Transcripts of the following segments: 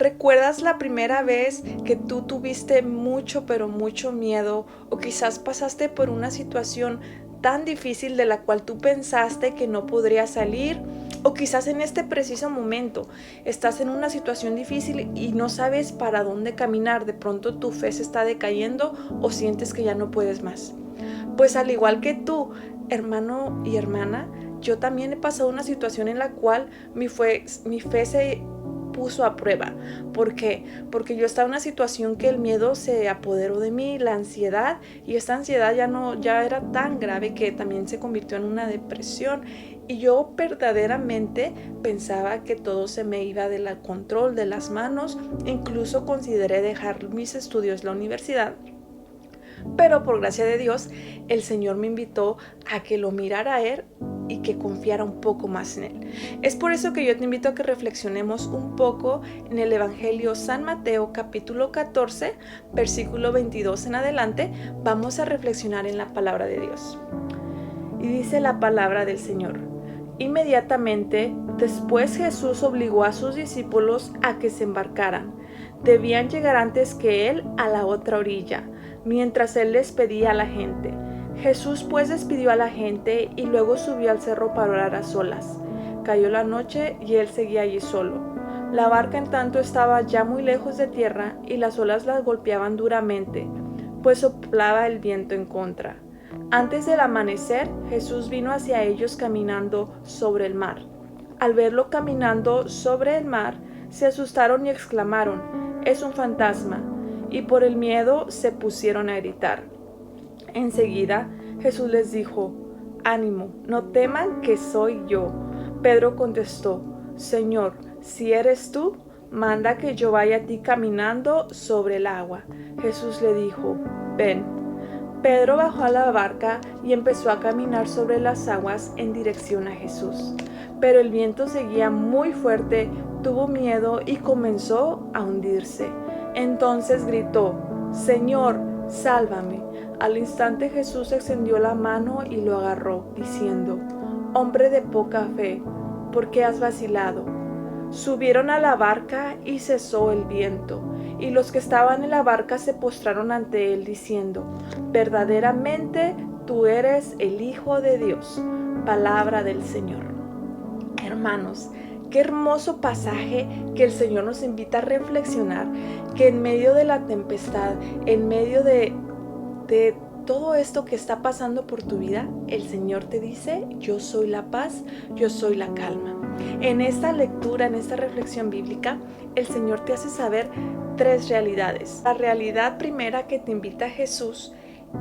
¿Recuerdas la primera vez que tú tuviste mucho, pero mucho miedo, o quizás pasaste por una situación tan difícil de la cual tú pensaste que no podrías salir? O quizás en este preciso momento estás en una situación difícil y no sabes para dónde caminar. De pronto tu fe se está decayendo o sientes que ya no puedes más. Pues al igual que tú, hermano y hermana, yo también he pasado una situación en la cual mi fe se puso a prueba. ¿Por qué? Porque yo estaba en una situación que el miedo se apoderó de mí, la ansiedad, y esta ansiedad ya era tan grave que también se convirtió en una depresión. Y yo verdaderamente pensaba que todo se me iba del control de las manos. Incluso consideré dejar mis estudios en la universidad. Pero por gracia de Dios, el Señor me invitó a que lo mirara a Él y que confiara un poco más en Él. Es por eso que yo te invito a que reflexionemos un poco en el Evangelio San Mateo capítulo 14, versículo 22 en adelante. Vamos a reflexionar en la palabra de Dios. Y dice la palabra del Señor: inmediatamente después Jesús obligó a sus discípulos a que se embarcaran. Debían llegar antes que Él a la otra orilla, mientras Él les pedía a la gente. Jesús pues despidió a la gente y luego subió al cerro para orar a solas. Cayó la noche y Él seguía allí solo. La barca en tanto estaba ya muy lejos de tierra y las olas las golpeaban duramente, pues soplaba el viento en contra. Antes del amanecer, Jesús vino hacia ellos caminando sobre el mar. Al verlo caminando sobre el mar, se asustaron y exclamaron: «Es un fantasma», y por el miedo se pusieron a gritar. Enseguida, Jesús les dijo: «Ánimo, no teman, que soy yo». Pedro contestó: «Señor, si eres tú, manda que yo vaya a ti caminando sobre el agua». Jesús le dijo: «Ven». Pedro bajó a la barca y empezó a caminar sobre las aguas en dirección a Jesús. Pero el viento seguía muy fuerte, tuvo miedo y comenzó a hundirse. Entonces gritó: «Señor, sálvame». Al instante Jesús extendió la mano y lo agarró, diciendo: «Hombre de poca fe, ¿por qué has vacilado?». Subieron a la barca y cesó el viento, y los que estaban en la barca se postraron ante él, diciendo: «Verdaderamente tú eres el Hijo de Dios». Palabra del Señor. Hermanos, qué hermoso pasaje que el Señor nos invita a reflexionar, que en medio de la tempestad, en medio de todo esto que está pasando por tu vida, el Señor te dice: yo soy la paz, yo soy la calma. En esta lectura, en esta reflexión bíblica, el Señor te hace saber tres realidades. La realidad primera que te invita a Jesús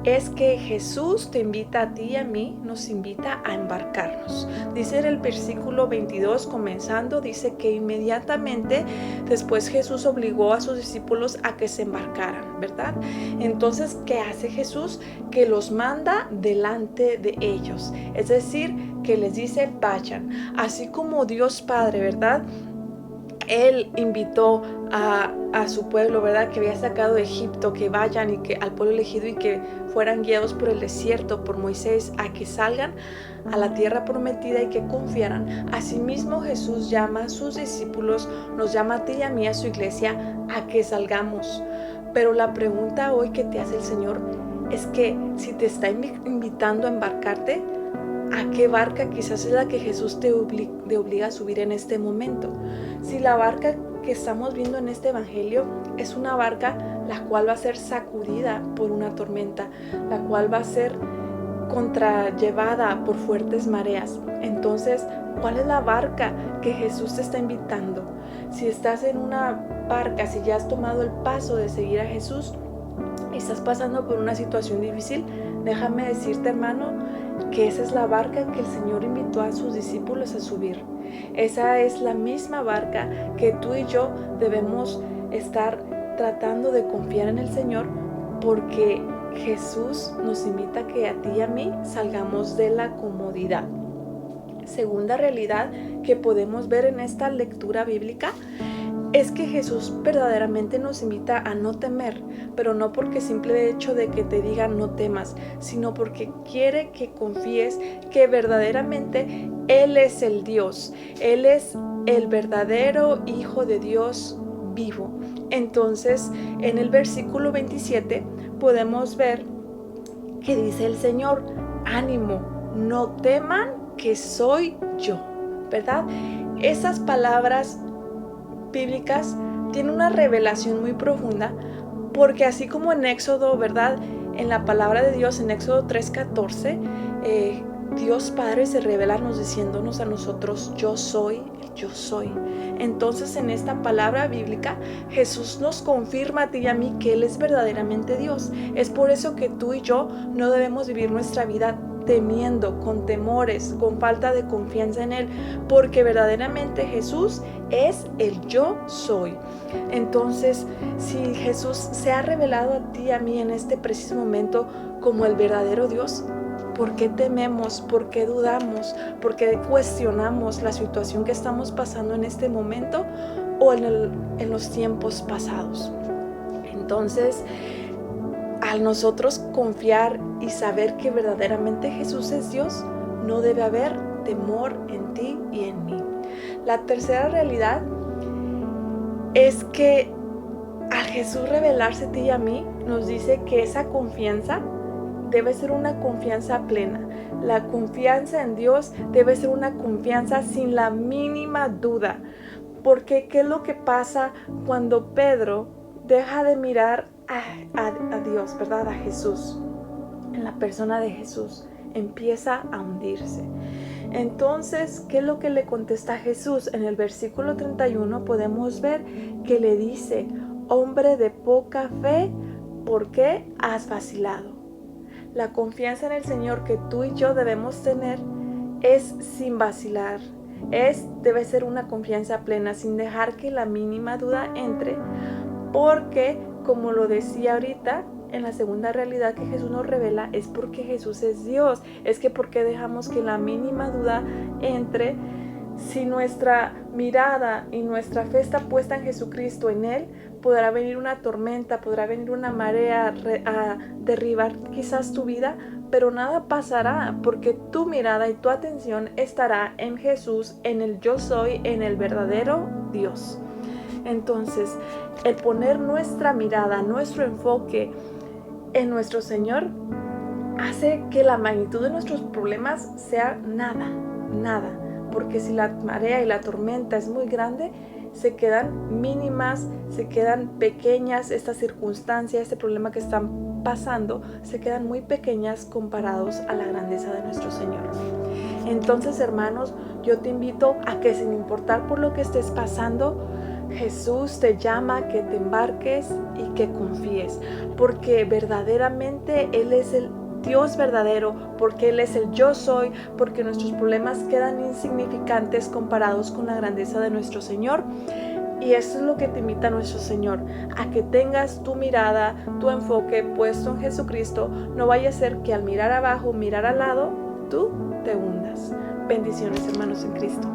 es que Jesús te invita a ti y a mí, nos invita a embarcarnos. Dice en el versículo 22 comenzando, dice que inmediatamente después Jesús obligó a sus discípulos a que se embarcaran, ¿verdad? Entonces, ¿qué hace Jesús? Que los manda delante de ellos, es decir, que les dice: vayan. Así como Dios Padre, ¿verdad?, Él invitó a su pueblo, ¿verdad?, que había sacado de Egipto, que vayan y que al pueblo elegido y que fueran guiados por el desierto, por Moisés, a que salgan a la tierra prometida y que confiaran. Asimismo, Jesús llama a sus discípulos, nos llama a ti y a mí, a su iglesia, a que salgamos. Pero la pregunta hoy que te hace el Señor es que si te está invitando a embarcarte, ¿a qué barca quizás es la que Jesús te obliga a subir en este momento? Si la barca que estamos viendo en este evangelio es una barca la cual va a ser sacudida por una tormenta, la cual va a ser contrallevada por fuertes mareas, entonces, ¿cuál es la barca que Jesús te está invitando? Si estás en una barca, si ya has tomado el paso de seguir a Jesús, estás pasando por una situación difícil, déjame decirte, hermano, que esa es la barca que el Señor invitó a sus discípulos a subir. Esa es la misma barca que tú y yo debemos estar tratando de confiar en el Señor, porque Jesús nos invita a que a ti y a mí salgamos de la comodidad. Segunda realidad que podemos ver en esta lectura bíblica es que Jesús verdaderamente nos invita a no temer, pero no porque simple hecho de que te diga no temas, sino porque quiere que confíes que verdaderamente Él es el Dios, Él es el verdadero Hijo de Dios vivo. Entonces, en el versículo 27 podemos ver que dice el Señor: ánimo, no teman, que soy yo, ¿verdad? Esas palabras bíblicas tienen una revelación muy profunda, porque así como en Éxodo, ¿verdad? En la palabra de Dios, en Éxodo 3:14, Dios Padre se revela diciéndonos a nosotros: yo soy el yo soy. Entonces, en esta palabra bíblica, Jesús nos confirma a ti y a mí que Él es verdaderamente Dios. Es por eso que tú y yo no debemos vivir nuestra vida temiendo, con temores, con falta de confianza en Él, porque verdaderamente Jesús es el yo soy. Entonces, si Jesús se ha revelado a ti y a mí en este preciso momento como el verdadero Dios, ¿por qué tememos? ¿Por qué dudamos? ¿Por qué cuestionamos la situación que estamos pasando en este momento o en los tiempos pasados? Entonces, al nosotros confiar y saber que verdaderamente Jesús es Dios, no debe haber temor en ti y en mí. La tercera realidad es que al Jesús revelarse a ti y a mí, nos dice que esa confianza debe ser una confianza plena. La confianza en Dios debe ser una confianza sin la mínima duda. Porque ¿qué es lo que pasa cuando Pedro deja de mirar a Dios, ¿verdad? A Jesús, en la persona de Jesús, empieza a hundirse. Entonces, ¿qué es lo que le contesta Jesús? En el versículo 31 podemos ver que le dice: hombre de poca fe, ¿por qué has vacilado? La confianza en el Señor que tú y yo debemos tener es sin vacilar. Debe ser una confianza plena, sin dejar que la mínima duda entre, porque, como lo decía ahorita, en la segunda realidad que Jesús nos revela, es porque Jesús es Dios. Es que ¿por qué dejamos que la mínima duda entre? Si nuestra mirada y nuestra fe está puesta en Jesucristo, en Él, podrá venir una tormenta, podrá venir una marea a derribar quizás tu vida, pero nada pasará, porque tu mirada y tu atención estará en Jesús, en el yo soy, en el verdadero Dios. Entonces, el poner nuestra mirada, nuestro enfoque en nuestro Señor, hace que la magnitud de nuestros problemas sea nada. Porque si la marea y la tormenta es muy grande, se quedan mínimas, se quedan pequeñas estas circunstancias, este problema que están pasando, se quedan muy pequeñas comparados a la grandeza de nuestro Señor. Entonces, hermanos, yo te invito a que, sin importar por lo que estés pasando, Jesús te llama a que te embarques y que confíes, porque verdaderamente Él es el Dios verdadero, porque Él es el yo soy, porque nuestros problemas quedan insignificantes comparados con la grandeza de nuestro Señor. Y eso es lo que te invita nuestro Señor, a que tengas tu mirada, tu enfoque puesto en Jesucristo. No vaya a ser que al mirar abajo, mirar al lado, tú te hundas. Bendiciones, hermanos en Cristo.